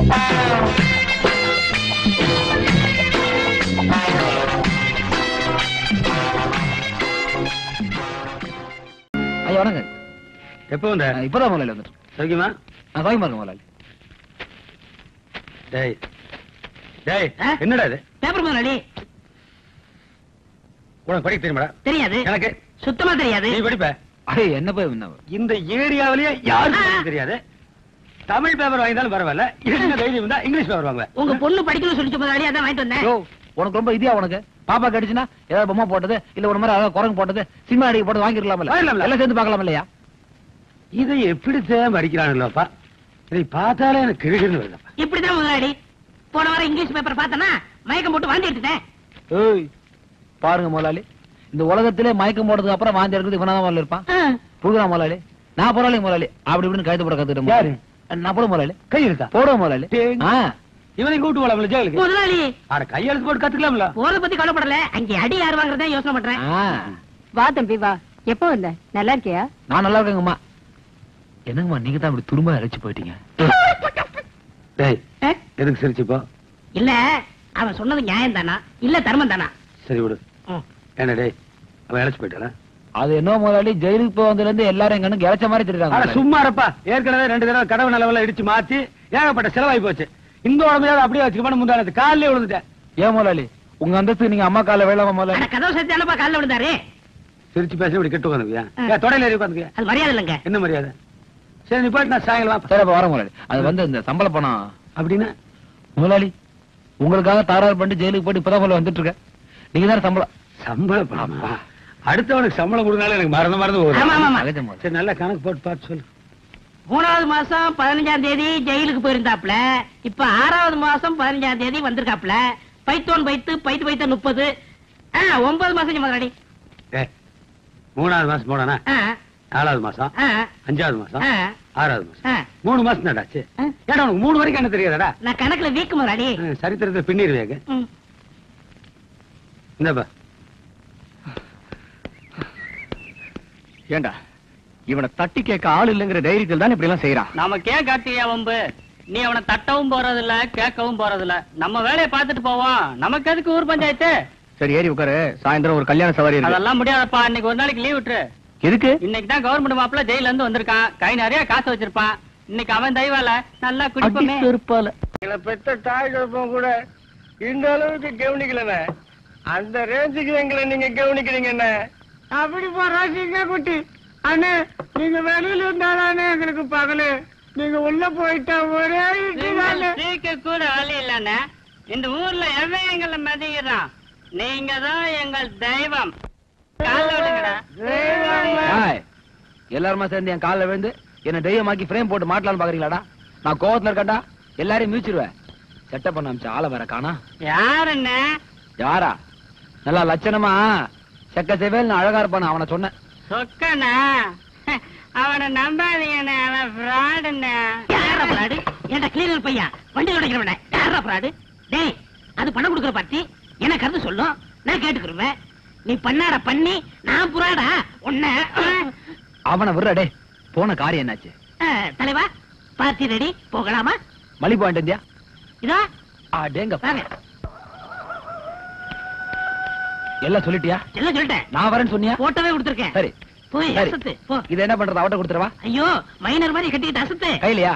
ஐயா வணங்க. எப்போ வந்த? இப்பதான் முதலாளி வந்துட்டு. சௌக்கியமா? சௌக்கியமா இருக்கு முதலாளி. டேய் டேய், என்னடா இது? பேப்பர் முதலாளி. உனக்கு படிக்க தெரியுமாடா? தெரியாது. எனக்கு சுத்தமா தெரியாது. நீ படிப்ப? என்ன போய் இந்த ஏரியாவிலேயே யாருக்கும் தெரியாது. தமிழ் பேப்பர் வாங்கினாலும் பரவாயில்ல, என்ன தைரியம் இருந்தா இங்கிலீஷ் பேப்பர் வாங்க. உங்க பொண்ணு படிக்கணும்னு சொல்லிச்சு முதலாளி, அதான் வாங்கிட்டு வந்தேன். உனக்கு ரொம்ப இதியா உனக்கு பாப்பா கடிச்சுனா ஏதாவது பொம்மை போட்டது இல்ல ஒரு மாதிரி அதாவது குரங்கு போட்டது சினிமா அடிக்க போட்டு வாங்கிருக்கலாம்ல, எல்லாம் சேர்ந்து பார்க்கலாம் இல்லையா? இதை எப்படித்தான் படிக்கிறானுல்லப்பா, இதை பார்த்தாலே எனக்கு கிழக்குன்னு வருதப்பா. இப்படிதான் முதலாளி, போன வாரம் இங்கிலீஷ் பேப்பர் பார்த்தனா மயக்கம் போட்டு வாந்தி எடுத்துட்டேன். ஏய் பாருங்க முதலாளி, இந்த உலகத்திலே மயக்கம் போட்டதுக்கு அப்புறம் வாந்தி எடுக்கிறது இவனாதான் முதல்ல இருப்பான். புரியுதா முதலாளி? நான் பரவாயில்ல முதலாளி, அப்படி இப்படின்னு கழுத்து போட கத்துக்கிட்டேன். யாரு? நான் போட முதலாளி. கையெழுத்தா போட முதலாளி. இவனை கூட்டு போலாம்ல ஜெயிலுக்கு. முதலாளி ஆட கையெழுத்து போட்டு கத்துக்கலாம்ல. போறத பத்தி கவலைப்படல, அங்க அடி யார் வாங்குறதா யோசனை பண்றேன். வா தம்பி வா. எப்போ வந்த? நல்லா இருக்கியா? நான் நல்லா இருக்கேங்கம்மா. என்னங்கம்மா நீங்க தான் அப்படி துரும்ப அழைச்சு போயிட்டீங்க? டேய் எதுக்கு சிரிச்சுப்போ? இல்ல அவன் சொன்னது நியாயம் தானா இல்ல தர்மம் தானா? சரி விடு. என்ன டேய் அவன் அழைச்சு போயிட்டானா? அது என்ன முதலாளி, ஜெயிலுக்கு போய் வந்ததுல இருந்து எல்லாரும் எங்க இறைச்ச மாதிரி தெரியுறாங்க. சும்மா இருப்பா, ஏற்கனவே 2 தடவை கடவு நிலவெல்லாம் இடிச்சு மாத்தி ஏகப்பட்ட செலவாகி போச்சு. இந்த உடம்பையாவது அப்படியே வச்சுக்கணும், முந்தானது காலிலே விழுந்துட்டேன். ஏன் முதலாளி உங்க அந்தஸ்து நீங்க அம்மா கால வேளாம முதலாளி? கதவு சேர்த்தானப்பா காலில் விழுந்தாரு. சிரிச்சு பேச இப்படி கெட்டு உட்காந்துக்கியா? தொடையில ஏறி உட்காந்துக்கியா? அது மரியாதை இல்லைங்க. என்ன மரியாதை? சரி நீ போயிட்டு நான் சாயங்காலம் சரி அப்ப வரேன் முதலாளி. அது வந்து இந்த சம்பள பணம் அப்படின்னா முதலாளி உங்களுக்காக தாராள பண்ணிட்டு ஜெயிலுக்கு போட்டு இப்பதான் முதல்ல வந்துட்டு இருக்க. நீங்க தான் சம்பள பணமா? அடுத்தவனுக்கு சம்பளம் கொடுத்தாலும் எனக்கு மறந்து போகுது. சரி நல்லா கணக்கு போட்டு பார்த்து சொல்லு. 3வது மாசம் 15ஆம் தேதி ஜெயிலுக்கு போயிருந்தாப்ல, இப்ப 6வது மாசம் 15ஆம் தேதி வந்திருக்காப்ல. பைத்தோன் பைத்து 30 9 மாசம் முதலாளி. 3வது மாசம் போனானா? 4வது மாசம் 5வது மாசம் 6வது மாசம் 3 மாசம் தான்டாச்சு. ஏடா உனக்கு 3 வரைக்கும் என்ன தெரியாதடா? நான் கணக்குல வீக்கு முதலாளி. சரித்திரத்தை பின்னிருவேங்க. இந்தப்பா ஏண்டா இவனை தட்டி கேட்க ஆள் இல்லங்கிற தைரியத்தில் தான் இப்படி எல்லாம் செய்யறான். நமக்கு ஏன் காட்டியா வம்பு? நீ அவனை தட்டவும் போறதில்ல கேட்கவும் போறதில்ல, நம்ம வேலையை பார்த்துட்டு போவோம். நமக்கு எதுக்கு ஊர் பஞ்சாயத்து? சரி ஏறி உட்காரு, சாயந்தரம் ஒரு கல்யாண சவாரி இருக்கு. அதெல்லாம் முடியாதப்பா, இன்னைக்கு ஒரு நாளைக்கு லீவ் விட்டுரு. எதுக்கு? இன்னைக்கு தான் கவர்மெண்ட் மாப்பிள்ள ஜெயில இருந்து வந்திருக்கான், கை நிறைய காசு வச்சிருப்பான். இன்னைக்கு அவன் தெய்வால நல்லா குடிப்போமே. பெத்த தாய் கழுப்பம் கூட இந்த அளவுக்கு கவனிக்கலண்ணே. அந்த ரேஞ்சுக்கு எங்களை நீங்க கவனிக்கிறீங்க என்ன? அப்படி போறாங்க குட்டி அண்ணே, நீங்க வெளியில இருந்தாலே எங்களுக்கு பகலு, நீங்க உள்ள போயிட்டா ஒரே கூட வழி இல்லண்ணே. இந்த ஊர்ல எவன் எங்களை மதிக்கிறான்? நீங்க தான் எங்கள் தெய்வம். எல்லாருமா சேர்ந்து என் காலில் விழுந்து என்ன தெய்வமாக்கி ஃப்ரேம் போட்டு மாட்டலான்னு பாக்குறீங்களாடா? நான் கோவத்துல இருக்கேன்டா, எல்லாரையும் மீச்சிருவேன். செட்டப் பண்ண அமிச்ச ஆளை வேற காணா. யாருன்னு? யாரா? நல்லா லட்சணமா செக்க சேவேல் அழகா இருப்பான அவனை சொன்னேன். சொக்கண்ணா அவனை நம்பாதீங்கண்ணே, அவன் ஃப்ராடுண்ணே. யாரா ஃப்ராடு? ஏன்டா கிளீனர் பையன் வண்டி உடைக்கிறவனே யாரா ஃப்ராடு? டேய் அது பணம் கொடுக்குற பார்ட்டி எனக்கு கருத்து சொல்லும், நான் கேட்டுக்கிருவேன். நீ பண்ணாட பண்ணி நான் புறாடா உன்ன. அவனை விடுறடே. போன காரியம் என்னாச்சு? தலைவா பார்ட்டி ரெடி, போகலாமா? மலி பாயிண்ட் இந்தியா இதா அடேங்க பாருங்க. எல்லாம் சொல்லிட்டியா? எல்லாம் சொல்லிட்டேன். நான் வரேன்னு சொன்னியா? போட்டோவே கொடுத்துருக்கேன். சரி போய் அசத்து போ. இது என்ன பண்றது? அவட்ட கொடுத்துறவா? ஐயோ மைனர் மாதிரி கட்டிக்கிட்டு அசத்து. கையிலையா?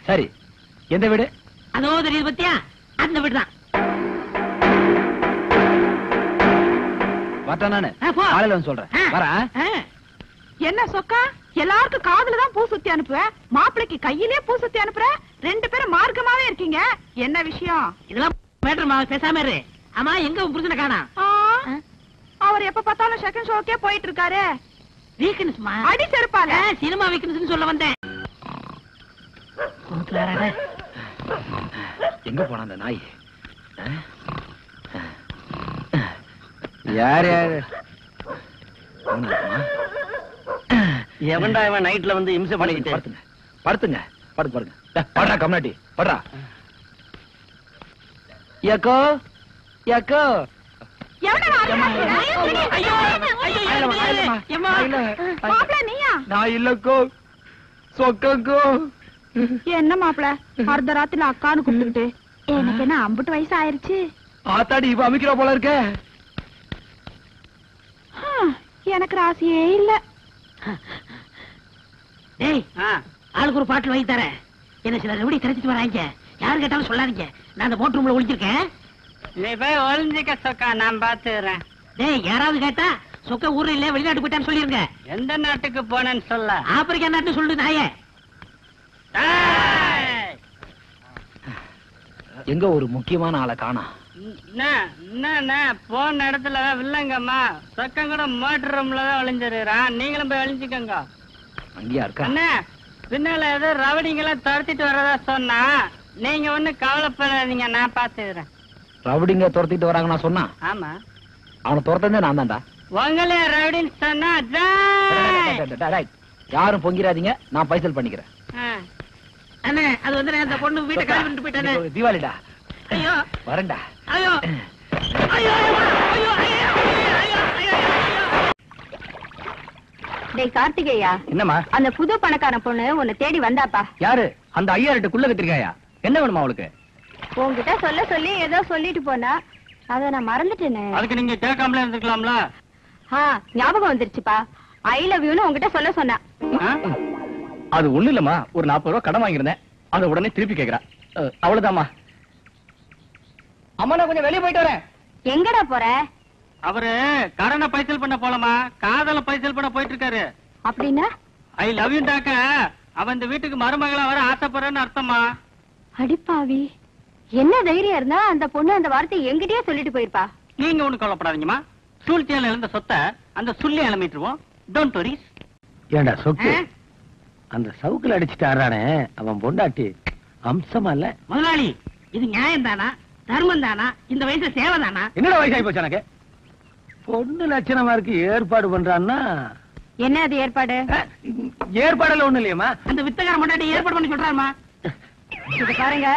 சரி எந்த வீடு? அதோ தெரியுது பத்தியா, அந்த வீடு தான். வரட்டா நானு காலையில வந்து சொல்றேன். வரேன். என்ன சொக்கா, எல்லாருக்கும் காதுல தான் பூ சுத்தி அனுப்புவ, மாப்பிளைக்கு கையிலே பூ சுத்தி அனுப்புற. 2 பேரும் மார்க்கமாவே இருக்கீங்க, என்ன விஷயம்? இதெல்லாம் மேட்டர்மா, பேசாம இரு. ஆமா எங்க உன் புருஷனை காணோம்? அவர் எப்ப பார்த்தாலும் செகண்ட் ஷோக்கே போயிட்டு இருக்காரு. வீக்னஸ்மா அடி செருப்பால. சினிமா வீக்னஸ் சொல்ல வந்தேன். எங்க போன அந்த நாய்? யார் யாரு? எவன்டா இவன் நைட்ல வந்து இம்சை பண்ணிக்கிட்டு? படுத்துங்க படுங்க. படுறா கம்னாட்டி படுறா. யாக்கோ யாக்கோ நான் இல்லக்கோ சொக்கோ என்ன மாப்பிள அர்த்த ராத்திரில அக்கான்னு கூப்பிட்டுக்கிட்டு எனக்கு என்ன 50 வயசு ஆயிருச்சு. ஆத்தாடி இப்ப அமைக்கிற போல இருக்க. எனக்கு ராசியே இல்ல. டேய் ஆளுக்கு ஒரு பாட்டில் வாங்கி தரேன். என்ன சில எப்படி கிடைச்சிட்டு வராங்க, யாரு கேட்டாலும் சொல்லாதீங்க. நான் அந்த போட் ரூம்ல ஒளிஞ்சிருக்கேன். நீ போய் ஒளிஞ்சிக்க சொக்கா, நான் பாத்துறேன். டேய் யாராவது கேட்டா சொக்க ஊர்ல இல்ல வெளிநாட்டு போயிட்டான்னு சொல்லிருங்க. எந்த நாட்டுக்கு போனேன்னு சொல்ல. ஆப்பிரிக்கா நாட்டு சொல்லு நாயே. எங்க ஒரு முக்கியமான ஆளை காணா. என்ன போன இடத்துல வில்லங்கம்மா சொக்கம் கூட மோட்டர் ரூம்ல தான் ஒளிஞ்சிருக்கான். நீங்களும் போய் ஒளிஞ்சிக்கங்க. அங்கேயா இருக்கா? என்ன பின்னால ஏதோ ரவடிங்கெல்லாம் துரத்திட்டு வர்றதா சொன்னா, நீங்க ஒண்ணு கவலைப்படாதீங்க, நான் பாத்துக்கிறேன். ரவுடிங்க துரத்திட்டு வராங்க நான் சொன்னா? ஆமா, அவனை துரத்தந்தே நான் தான்டா. உங்களே ரவுடின்னு சொன்னா யாரும் பொங்கிராதீங்க, நான் பைசல் பண்ணிக்கிறேன். அண்ணே அது வந்து அந்த பொண்ணு வீட்டை கிளம்பிட்டு போயிட்டானே. தீபாவளிடா. ஐயோ வரேன்டா. ஐயோ ஐயோ ஐயோ ஐயோ. டேய் கார்த்திகேயா, என்னம்மா? அந்த புது பணக்கார பொண்ணு உன்னை தேடி வந்தாப்பா. யாரு? அந்த 5000 குள்ள கத்திரிக்காயா? என்ன வேணுமா அவளுக்கு? உன்கிட்ட சொல்ல சொல்லி ஏதோ சொல்லிட்டு போனா, அத நான் மறந்துட்டேனே. அதுக்கு நீங்க கேட்காமலே இருந்துக்கலாம்ல. ஞாபகம் வந்துருச்சுப்பா. ஐ லவ் யூன்னு உன்கிட்ட சொல்ல சொன்னா. அது ஒண்ணு இல்லம்மா, ஒரு 40 ரூபாய் கடன் வாங்கியிருந்தேன், அதை உடனே திருப்பி கேக்குறா. அவ்வளவுதாம்மா. அம்மா நான் கொஞ்சம் வெளியே போயிட்டு வரேன். எங்கடா போற? அவரு கடனை பைசல் பண்ண போலமா, காதல பைசல் பண்ண போயிட்டு இருக்காரு. அப்படின்னா ஐ லவ் யூ டாக்க அவன் இந்த வீட்டுக்கு மருமகளா வர ஆசைப்படுறேன்னு அர்த்தமா? அடிப்பாவி, என்ன தைரியம் இருந்தா அந்த பொண்ணு அந்த வார்த்தையை எங்கிட்டயே சொல்லிட்டு போயிருப்பா. நீங்க ஒண்ணு கவலைப்படாதீங்கம்மா, சூழ்ச்சியால இழந்த சொத்தை அந்த சுள்ளி இழமிட்டுருவோம். Don't worry. ஏண்டா சொக்கு, அந்த சவுக்குல அடிச்சுட்டு ஆறானே அவன் பொண்டாட்டி அம்சமா இல்ல? முதலாளி இது நியாயம் தானா, தர்மம் தானா, இந்த வயசுல சேவை தானா? என்னடா வயசாகி போச்சு எனக்கு? பொண்ணு லட்சணமா இருக்கு, ஏற்பாடு பண்றான்னா என்ன அது ஏற்பாடு? ஏற்பாடுல ஒண்ணு இல்லையம்மா. அந்த வித்தகார முன்னாடி ஏற்பாடு பண்ணி சொல்றாருமா. இது பாருங்க,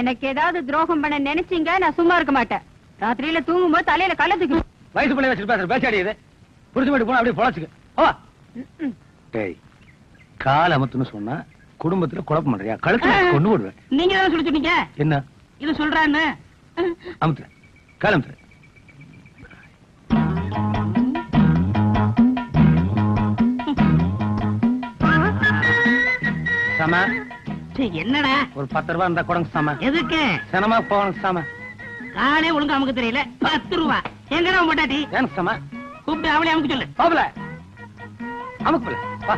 எனக்கு ஏதாவது துரோகம் பண்ண நினைச்சீங்க நான் சும்மா இருக்க மாட்டேன். ராத்திரியில தூங்கும்போது தலையில கள்ள தூக்கி. வயசு பிள்ளை வச்சுட்டு பேசுற பேச்சாடி இது. புரிஞ்சு போயிட்டு போனா அப்படியே பொழைச்சுக்க. டேய் கால் அமத்துன்னு சொன்னா குடும்பத்துல குழப்பம் பண்றியா? கழுத்துல கொண்டு விடுவேன். நீங்க தான் சொல்லி சொன்னீங்க. என்ன இது சொல்றான்னு அமுத்துற கால் அமுத்துற. சம என்னடா ஒரு 10 ரூபாய் இருந்தா கொடுங்க சம. எதுக்கு? சனமா போகணும் சம. காலே ஒழுங்கா நமக்கு தெரியல. 10 ரூபா எங்கடா பொண்டாட்டி? ஏன் சம? கூப்பிட்டு அவளே அமுக்கு சொல்லு. பாபல அமுக்கு போல வா.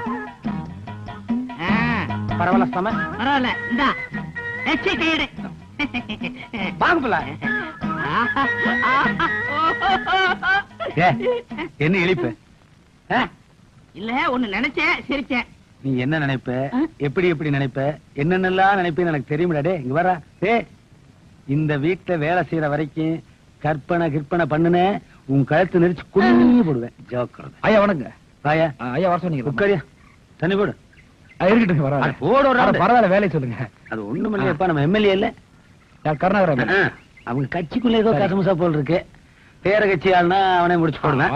பரவாயில்ல சம. பரவாயில்ல இந்தா எச்சி கையெடு. வாங்க போல. என்ன இழிப்பு? இல்ல ஒண்ணு நினைச்சேன், சிரிச்சேன். நீ என்ன நினைப்ப, எப்படி எப்படி நினைப்ப, என்னென்னலாம் நினைப்பேன்னு எனக்கு தெரியுமாடா. டே இங்க வர. இந்த வீட்டுல வேலை செய்யற வரைக்கும் கற்பனை பண்ணுன உன் கழுத்து நெரிச்சு குடிஞ்சு போடுவேன். ஜோக்கர். ஐயா வணங்க. வாயா. ஐயா வர சொன்னீங்க. உட்காரியா, தண்ணி போடு. இருக்கட்டும் பரவாயில்ல. போடு. பரவாயில்ல வேலையை சொல்லுங்க. அது ஒண்ணும் இல்லையப்பா, நம்ம எம்எல்ஏ இல்ல கருணாகரன். அவங்க கட்சிக்குள்ள ஏதோ கசமுசா போல் இருக்கு. பேர கட்சி ஆள்னா அவனே முடிச்சு போடுவேன்.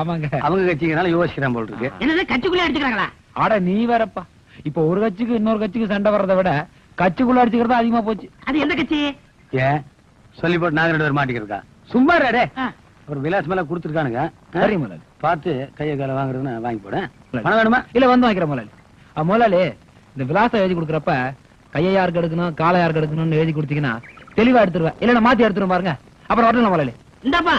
அவங்க கட்சிக்குனால யோசிக்கிறான் போல் இருக்கு. என்னது கட்சிக்குள்ள அடிச்சுக்கிறாங்களா? ஆட நீ வேறப்பா. இப்ப ஒரு கட்சிக்கு இன்னொரு கட்சிக்கு சண்டை வர்றதை விட கட்சிக்குள்ள அடிச்சுக்கிறதா அதிகமா போச்சு. அது எந்த கட்சி? ஏன் சொல்லி போட்டு நாங்க 2 பேர் மாட்டிக்கிறதா? சும்மா டே. ஒரு விலாஸ் மேல கொடுத்துருக்கானுங்க. சரி முதலாளி, பார்த்து கையை கால வாங்குறதுன்னு வாங்கி போட. பணம் வேணுமா? இல்ல வந்து வாங்கிக்கிறேன் முதலாளி. முதலாளி இந்த விலாசம் எழுதி கொடுக்குறப்ப கையை யாருக்கு எடுக்கணும் காலை யாருக்கு எடுக்கணும்னு எழுதி கொடுத்தீங்கன்னா தெளிவா எடுத்துருவேன். இல்ல நான் மாத்தி எடுத்துரும் பாருங்க. அப்புறம் வரலாம் முதலாளி. இந்தாப்பா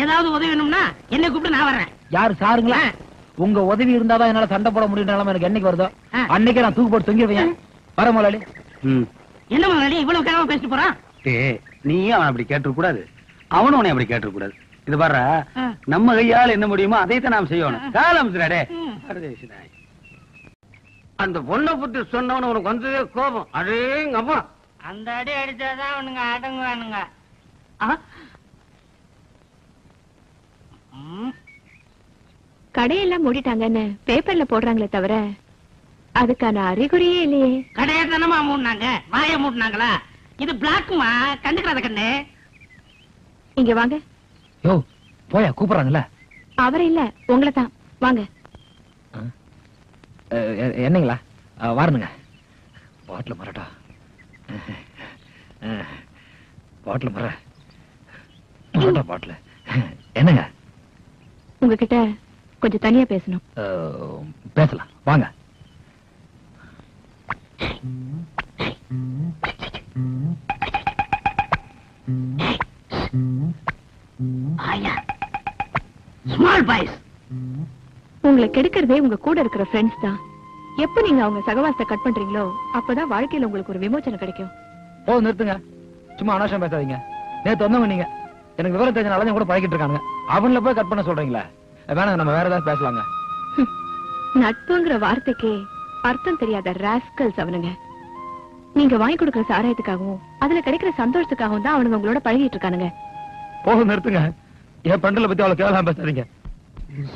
ஏதாவது உதவி வேணும்னா என்ன கூப்பிட்டு நான் வர்றேன். யாரு சாருங்களா? உங்க உதவி இருந்தாதான் என்னால சண்டை போட முடியும். எனக்கு என்னைக்கு வருதோ அன்னைக்கே நான் தூக்கு போட்டு தொங்கிடுவேன். வர முதலாளி. என்ன முதலாளி இவ்வளவு கேவலமா பேசிட்டு போறான்? நீயும் அவன் அப்படி கேட்டுற கூடாது, அவனும் உன்னை அப்படி கேட்டுற கூடாது. இது பாரு, நம்ம கையால் என்ன முடியுமோ அதைத்தான் நாம் செய்யணும். காலம் அந்த பொண்ணை பத்தி சொன்னவன உனக்கு வந்ததே கோபம். அடேங்க அம்மா, அந்த அடி அடிச்சாதான் அவனுங்க அடங்குவானுங்க. கடையெல்லாம் மூடிட்டாங்கன்னு பேப்பர்ல போடுறாங்களே தவிர அதுக்கான அறிகுறியே இல்லையே. கடையை தானமா மூடினாங்க, வாய மூடினாங்களா? இது பிளாக்குமா, கண்டுக்கிறாத கண்ணு. இங்க வாங்க. யோ போயா, கூப்பிடுறாங்கல்ல. அவர் இல்ல, உங்களை தான். வாங்க. என்னங்களா? வரணுங்க. பாட்டில் மரடா, பாட்டில் மர மரடா, பாட்டில். என்னங்க? உங்ககிட்ட கொஞ்சம் தனியா பேசணும். பேசலாம் வாங்க. Small boys. உங்களை கெடுக்கிறதே உங்க கூட இருக்கிற ஃப்ரெண்ட்ஸ் தான். எப்ப நீங்க அவங்க சகவாசத்தை கட் பண்றீங்களோ அப்பதான் வாழ்க்கையில உங்களுக்கு ஒரு விமோச்சனம் கிடைக்கும். போதும், நிறுத்துங்க. சும்மா அனாவசியம் பேசாதீங்க. நேத்து வந்தவங்க நீங்க எனக்கு விவரம் தெரிஞ்ச நாளே கூட பழகிட்டு இருக்காங்க. அவங்கள போய் கட் பண்ண சொல்றீங்களா? வேணாங்க, நம்ம வேற ஏதாவது பேசலாங்க. நட்புங்கிற வார்த்தைக்கே அர்த்தம் தெரியாத ராஸ்கல்ஸ் அவனுங்க. நீங்க வாங்கி கொடுக்கிற சாராயத்துக்காகவும் அதுல கிடைக்கிற சந்தோஷத்துக்காகவும் தான் அவனுங்க உங்களோட பழகிட்டு இருக்கானுங்க. போதும், நிறுத்துங்க. என் பண்டல பத்தி அவளை கேவலமா பேசாதீங்க.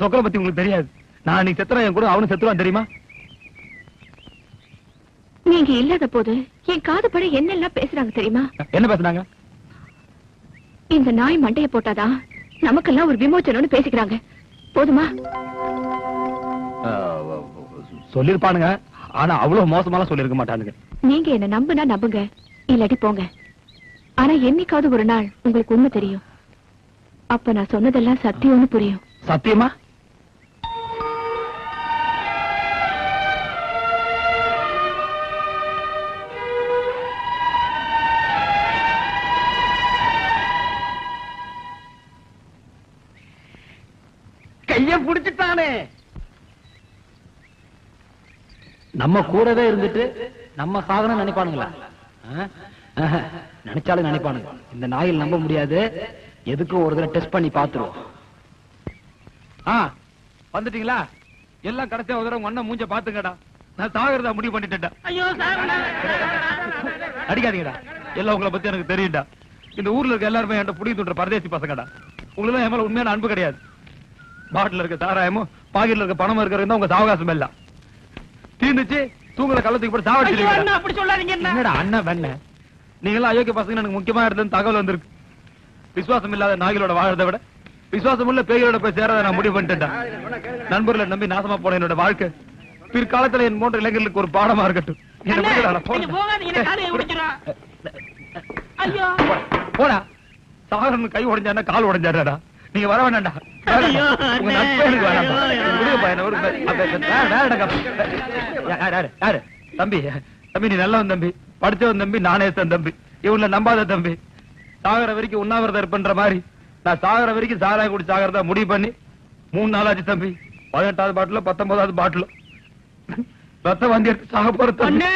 சொக்கலை பத்தி உங்களுக்கு தெரியாது. நான் நீ செத்துறேன், என் கூட அவனு செத்துருவான் தெரியுமா? நீங்க இல்லாத போது என் காது பட என்னெல்லாம் பேசுறாங்க தெரியுமா? என்ன பேசுனாங்க? இந்த நாய் மண்டைய போட்டாதான் நமக்கெல்லாம் ஒரு விமோச்சனம்னு பேசிக்கிறாங்க. போதுமா? சொல்லிருப்பானுங்க, ஆனா அவ்வளவு மோசமாலாம் சொல்லிருக்க மாட்டானுங்க. நீங்க என்ன நம்புனா நம்புங்க, இல்லாட்டி போங்க. ஆனா என்னைக்காவது ஒரு நாள் உங்களுக்கு உண்மை தெரியும். அப்ப நான் சொன்னதெல்லாம் சத்தியம்னு புரியும். சத்தியமா? கைய புடிச்சுட்டானே. நம்ம கூடவே இருந்துட்டு நம்ம சாகணும் நினைப்பானுங்களா? நினைச்சாலும் நினைப்பானுங்க. இந்த நாயில் நம்ப முடியாது. எதுக்கும் ஒரு தடவை டெஸ்ட் பண்ணி பாத்துருவோம். வந்துட்டீங்களா? எல்லாம் கடைசியா ஒரு தடவை ஒன்ன மூஞ்ச பாத்துங்கடா. நான் சாகிறதா முடிவு பண்ணிட்டேன்டா. ஐயோ சார், அடிக்காதீங்கடா. எல்லாம் உங்களை பத்தி எனக்கு தெரியும்டா. இந்த ஊர்ல இருக்க எல்லாருமே என்கிட்ட புடிக்க தூண்டுற பரதேசி பசங்கடா. உங்களுக்கு என் மேல உண்மையான அன்பு கிடையாது. பாட்டில் இருக்க சாராயமும் பாக்கெட்ல இருக்க பணமும் இருக்கிறது உங்க சாவகாசம் எல்லாம் தீர்ந்துச்சு. தூங்குற கள்ளத்துக்கு போட்டு சாவடிச்சிருக்கீங்க. அப்படி சொல்லாதீங்க. என்னடா அண்ணன் வேண? நீங்களாம் அயோக்கிய பசங்க எனக்கு முக்கியமா இருந்தது தகவல் வந்திருக்கு. விசுவாசம் இல்லாத நாய்களோட வாழறதை விட விசுவாசம் உள்ள பேய்களோட போய் சேரத நான் முடிவு பண்ணிட்டேன். நண்பர்களை நம்பி நாசமா போன என்னோட வாழ்க்கை பிற்காலத்துல என் போன்ற இளைஞர்களுக்கு ஒரு பாடமா இருக்கட்டும். போடா. சாகரன் கை உடைஞ்சானா கால் உடைஞ்சாடா. நீங்க வர வேண்டாம்டா. உங்க நட்பு எனக்கு யாரு தம்பி? தம்பி நீ நல்லவன் தம்பி, படிச்சவன் தம்பி, நானே தம்பி. இவங்கள நம்பாத தம்பி. சாகர வரைக்கும் உண்ணாவிரதம் இருப்பன்ற மாதிரி நான் சாகர வரைக்கும் சாராய குடி சாகரதா முடிவு பண்ணி 3 நாளாச்சு தம்பி. 18வது பாட்டில 19வது பாட்டில ரத்த வந்தி எடுத்து சாக போற தம்பி.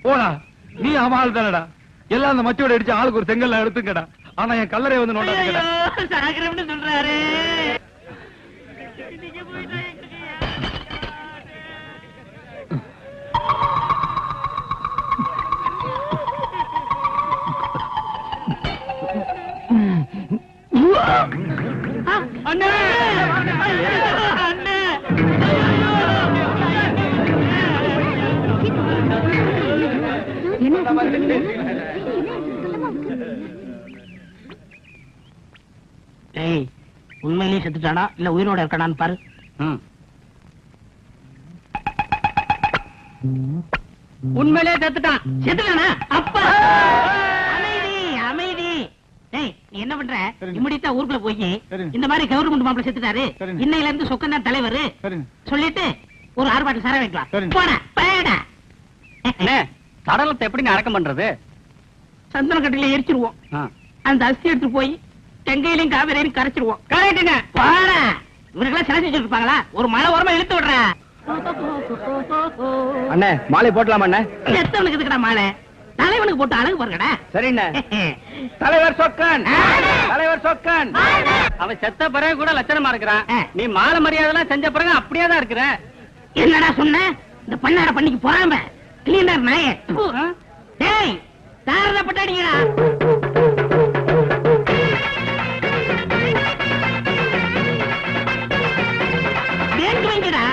போடா. நீ அமால் தானடா. எல்லாம் அந்த மச்சோட அடிச்சு ஆளுக்கு ஒரு செங்கல்ல எடுத்துக்கடா. ஆனா என் கல்லறை வந்து நோண்டாதுக்கடா. சாகரம்னு சொல்றாரு. அண்ணே அண்ணே ஏய், உண்மையிலேயே செத்துட்டானா இல்ல உயிரோட இருக்கானான்னு பாரு. உண்மையிலே செத்துட்டான். செத்துட்டானா? அப்பா அமைதி அமைதி. டேய், நீ என்ன பண்ற? இம்மிடியா ஊருக்குள்ள போய் இந்த மாதிரி கவர்மெண்ட் மாப்பிள்ள செத்துட்டாரு, இன்னையில இருந்து சொக்கன் தான் தலைவர் சொல்லிட்டு ஒரு ஆர்ப்பாட்டம் சார வைக்கலாம். போடா போடா. சடலத்தை எப்படி அடக்கம் பண்றது? சந்தன கட்டில எரிச்சிருவோம். அந்த அஸ்தி எடுத்து போய் தெங்கையிலையும் காவிரையும் கரைச்சிருவோம். கரெக்டுங்க. போடா. இவனுக்கெல்லாம் சிலை செஞ்சுட்டு இருப்பாங்களா? ஒரு மழை ஓரமா இழுத்து விடுற. அண்ணே மாலை போட்டலாமா? அண்ணே எத்தவனுக்கு இதுக்கடா மாலை? தலைவனுக்கு போட்டு அழகு பாருங்கடா. சரிண்ணே. தலைவர் சொக்கன், தலைவர் சொக்கன். அவன் செத்த பிறகு கூட லட்சணமா இருக்கிறான். நீ மாலை மரியாதை எல்லாம் செஞ்ச பிறகு அப்படியே தான் இருக்கிற. என்னடா சொன்ன? இந்த பண்ணாட பண்ணிக்கு போறாம கிளீனர் நாய. டேய், தாரத பட்டாடிங்கடா. பேங்க் வைங்கடா.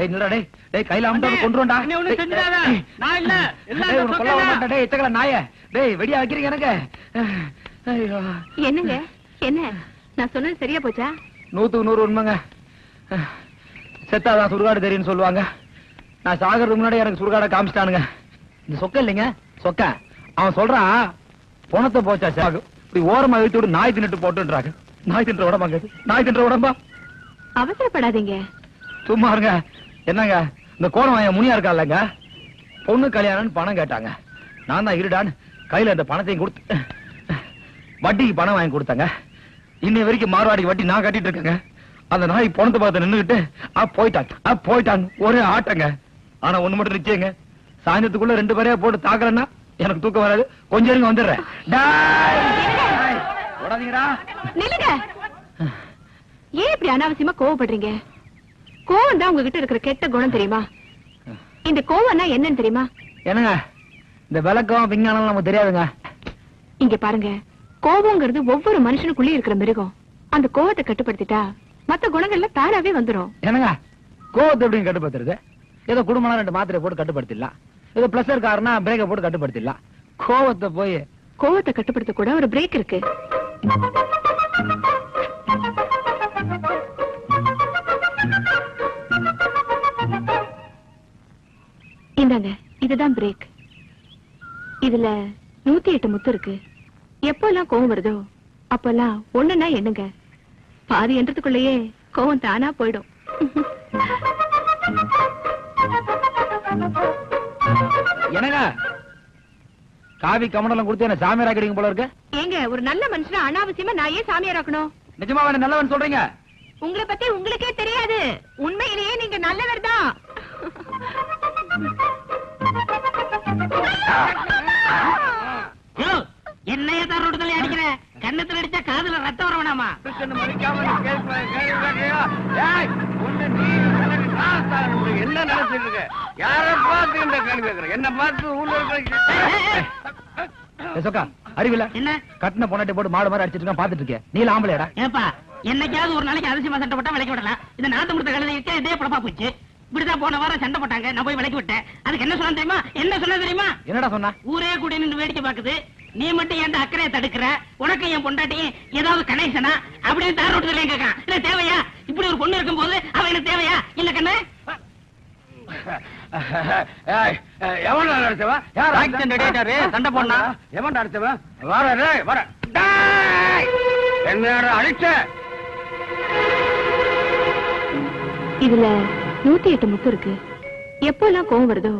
டேய் நில்லடா டேய் டேய் கையில அம்மா கொன்றுடா நீ ஒண்ணு செஞ்சிடாத நான் இல்ல எல்லாம் டேய் இந்த கொல்ல சொக்கா மாட்டடா டேய் இத்தகல நாயே டேய் வெடியா வைக்கிறீங்க எனக்கு ஐயோ என்னங்க என்ன நான் சொன்னது சரியா போச்சா? 100 உண்மைங்க. செத்தாதான் சுடுகாடு தெரியும்னு சொல்லுவாங்க. நான் சாகிறதுக்கு முன்னாடி எனக்கு சுடுகாடை காமிச்சிட்டானுங்க. இந்த சொக்க இல்லைங்க சொக்க அவன் சொல்றான் பணத்தை போச்சா சாகு இப்படி ஓரமா இழுத்து விட்டு நாய் தின்னுட்டு போட்டுன்றாங்க. நாய் தின்ற உடம்பாங்க நாய் தின்ற உடம்பா. அவசரப்படாதீங்க. சும்மா இருங்க. என்னங்க இந்த கோணம் முனியா இருக்கா இல்லங்க பொண்ணு கல்யாணம்னு பணம் கேட்டாங்க. நான் தான் இருடான்னு கையில இந்த பணத்தையும் கொடுத்து வட்டிக்கு பணம் வாங்கி கொடுத்தாங்க. இன்னை வரைக்கும் மார்வாடிக்கு வட்டி நான் கட்டிட்டு இருக்கேங்க. அந்த நாய் பணத்தை பார்த்து நின்னுகிட்டு போயிட்டாங்க ஒரே ஆட்டங்க. ஆனா ஒண்ணு மட்டும் நிச்சயங்க சாயந்தரத்துக்குள்ள 2 பேரையா போட்டு தாக்கலன்னா எனக்கு தூக்கம் வராது. கொஞ்சம் இருங்க வந்துடுறேன். நில்லுங்க. ஏன் இப்படி அனாவசியமா கோவப்படுறீங்க? கோவம் தான் உங்ககிட்ட இருக்கிற கெட்ட குணம் தெரியுமா? இந்த கோவம்னா என்னன்னு தெரியுமா? என்னங்க இந்த விளக்கம் விஞ்ஞானம் நமக்கு தெரியாதுங்க. இங்க பாருங்க, கோபம்ங்கிறது ஒவ்வொரு மனுஷனுக்குள்ளே இருக்கிற மிருகம். அந்த கோவத்தை கட்டுப்படுத்திட்டா மத்த குணங்கள்ல தானாவே வந்துரும். என்னங்க கோவத்தை எப்படி கட்டுப்படுத்துறது? ஏதோ குடும்பம் 2 மாத்திரை போட்டு கட்டுப்படுத்திடலாம். ஏதோ பிளஸ் இருக்காருன்னா பிரேக்கை போட்டு கட்டுப்படுத்திடலாம். கோவத்தை போய் கோவத்தை கட்டுப்படுத்த கூட ஒரு பிரேக் இருக்கு. இந்தாங்க இதுதான் பிரேக். இதுல 108 முத்து இருக்கு. எப்பெல்லாம் கோவம் வருதோ அப்பெல்லாம் ஒண்ணுன்னா என்னங்க பாதி என்றதுக்குள்ளேயே கோவம் தானா போயிடும். என்னங்க காவி கமண்டலம் கொடுத்து என்ன சாமியார் ஆக்கிடுங்க போல இருக்கு. ஏங்க ஒரு நல்ல மனுஷனா அனாவசியமா நான் ஏன் சாமியார் ஆக்கணும்? நிஜமா வேணும் நல்லவன் சொல்றீங்க. உங்களை பத்தி உங்களுக்கே தெரியாது. உண்மையிலேயே நீங்க நல்லவர் தான். என்னைய தான் ரோடுதலை அடிக்கிற கண்ணத்துல அடிச்சா காதுல ரத்தம் வர வேணாமா? என்ன நினைச்சிட்டு இருக்க? யார பார்த்து இந்த கேள்வி கேட்கிற? என்ன பார்த்து ஊர்ல சொக்கா அறிவில என்ன கட்டின பொண்ணாட்டி போட்டு மாடு மாதிரி அடிச்சிட்டு இருக்கான் பாத்துட்டு இருக்கேன். நீ ஆம்பளையடா? ஏப்பா என்னைக்காவது ஒரு நாளைக்கு அதிசயமா சண்டை போட்டா விலைக்கு விடலாம். இந்த நாட்டு முடித்த கழுதைக்கு இதே படப்பா போச்சு. இப்படிதான் போன வாரம் சண்டை போட்டாங்க. நான் போய் விலைக்கு விட்டேன். அதுக்கு என்ன சொன்ன தெரியுமா? என்ன சொன்ன தெரியுமா? என்னடா சொன்னா? ஊரே கூடி நின்று வேடிக்கை பாக்குது. நீ மட்டும் என் அக்கறையை தடுக்கிற. உனக்கு என் பொண்டாட்டியும் ஏதாவது கனெக்ஷனா அப்படின்னு தார் ரோட்டுல கேட்கான். இல்ல தேவையா? இப்படி ஒரு பொண்ணு இருக்கும் போது அவன் எனக்கு தேவையா? இல்ல கண்ணு எவன் அடிச்சவன்? சண்டை போடா. எவன் அடிச்சவன்? வர என்ன அடிச்ச? இதுல 108 முத்து இருக்கு. எப்பெல்லாம் கோவம் வருதோ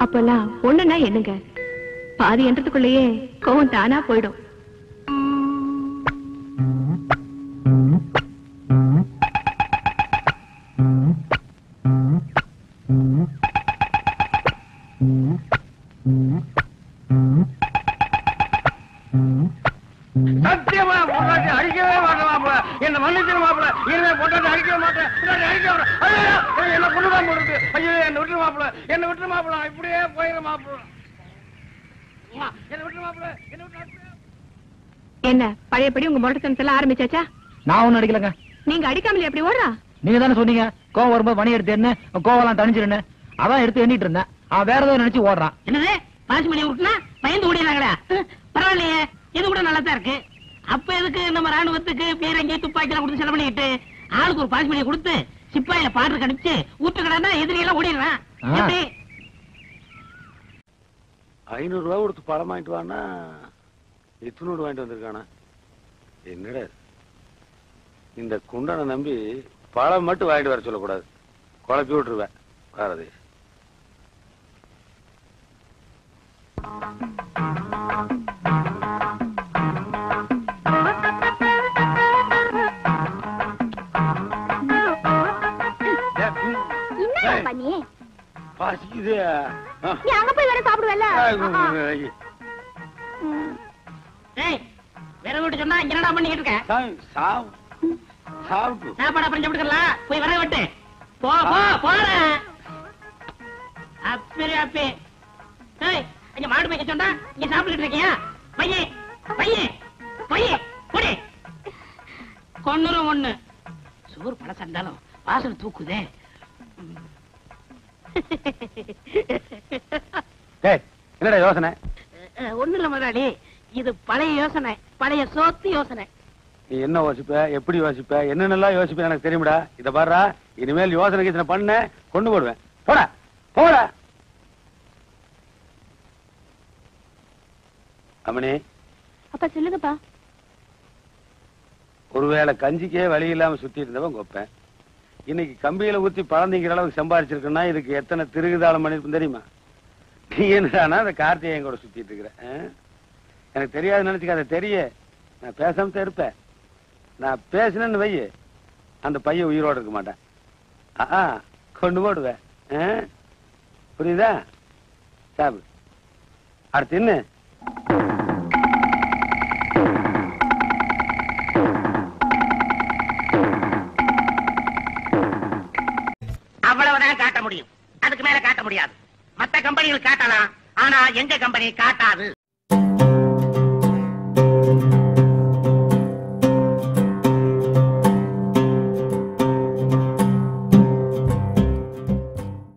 அப்பெல்லாம் ஒண்ணுன்னா என்னங்க பாதி என்றதுக்குள்ளேயே கோவம் தானா போயிடும். சத்தியமா பொண்டாட்டி அடிக்கவே மாட்டேன் மாப்பிள. என்ன மன்னிச்சிரு மாப்பிள. இனிமே பொண்டாட்டி அடிக்கவே மாட்டேன். என்ன கொண்டுதான் போடுறது. ஐயோ என்ன விட்டு மாப்பிள. என்ன விட்டு மாப்பிள. இப்படியே போயிரு மாப்பிள. என்ன விட்டு மாப்பிள. என்ன விட்டு. என்ன பழையபடி உங்க மொட்டத்தனத்தெல்லாம் ஆரம்பிச்சாச்சா? நான் ஒண்ணு அடிக்கலங்க. நீங்க அடிக்காமலே எப்படி ஓடுறா? நீங்க தானே சொன்னீங்க கோவம் வரும்போது மணி எடுத்து என்ன கோவெல்லாம் தணிச்சிருன்னு. அதான் எடுத்து எண்ணிட்டு இருந்தேன். அவன் வேற ஏதோ நினைச்சு ஓடுறான். என்னது பாசி மணியை விட்டுனா பயந்து ஓடிடுறாங்கடா. பரவாயில்லையே இது கூட நல்லா தான் இருக்கு. அப்ப எதுக்கு நம்ம ராணுவத்துக்கு பீரங்கி துப்பாக்கி எல்லாம் கொடுத்து செலவு பண்ணிட்டு ஆளுக்கு ஒரு பாசி மணியை கொடுத்து சிப்பாயில பாட்டு கணிச்சு ஊட்டு கடனா எதிரி எல்லாம் ஓடிடுறான். 500 ரூபாய் கொடுத்து பழம் வாங்கிட்டு வானா 800 வாங்கிட்டு வந்திருக்கானா? என்னடா இந்த குண்டனை நம்பி பழம் மட்டும் வாங்கிட்டு வர சொல்லக்கூடாது. குழப்பி விட்டுருவேன். பாரதி அங்க போய் வேற சாப்பிடுவல்ல. வேற வீட்டு சொன்னா என்னடா பண்ணிட்டு இருக்க? சாப்பாடு அப்புறம் சாப்பிட்டுக்கலாம். போய் வர விட்டு போ போ போறேன். அப்பே அப்பே இங்க மாடு மேய்க்க சொன்னா இங்க சாப்பிட்டுட்டு இருக்கியா? பையே பையே பையே போடி கொன்னுரும் ஒண்ணு. சோறு பழசா இருந்தாலும் வாசனை தூக்குதே. என்னடா யோசனை? ஒண்ணு இல்ல முதலாளி, இது பழைய யோசனை, பழைய சோத்து யோசனை. நீ என்ன யோசிப்ப, எப்படி யோசிப்ப, என்னென்னலாம் யோசிப்ப எனக்கு தெரியும்டா. இத பாருடா, இனிமேல் யோசனை கீசனை பண்ண கொண்டு போடுவேன். போட போட. அம்மணி. அப்பா சொல்லுங்கப்பா. ஒருவேளை கஞ்சிக்கே வழி இல்லாம சுத்தி இருந்தவன் கொப்பேன். இன்னைக்கு கம்பியில ஊத்தி பழந்திங்கிற அளவுக்கு சம்பாதிச்சிருக்குன்னா இதுக்கு எத்தனை திருகுதாளம் பண்ணிருக்கும் தெரியுமா? நீ என்னடானா அந்த கார்த்திகேயன் கூட சுத்திட்டு இருக்கிற. எனக்கு தெரியாது நினைச்சுக்காத. தெரிய நான் பேசாம இருப்பேன். நான் பேசினேன்னு வை, அந்த பையன் உயிரோடு இருக்க மாட்டேன். கொண்டு போடுவேன். புரியுதா? சாப்பிடு. அடுத்து என்ன? அவ்வளவுதான் காட்ட முடியும், அதுக்கு மேல காட்ட முடியாது. மத்த கம்பெனிகள் காட்டலாம், ஆனா எங்க கம்பெனி காட்டாது.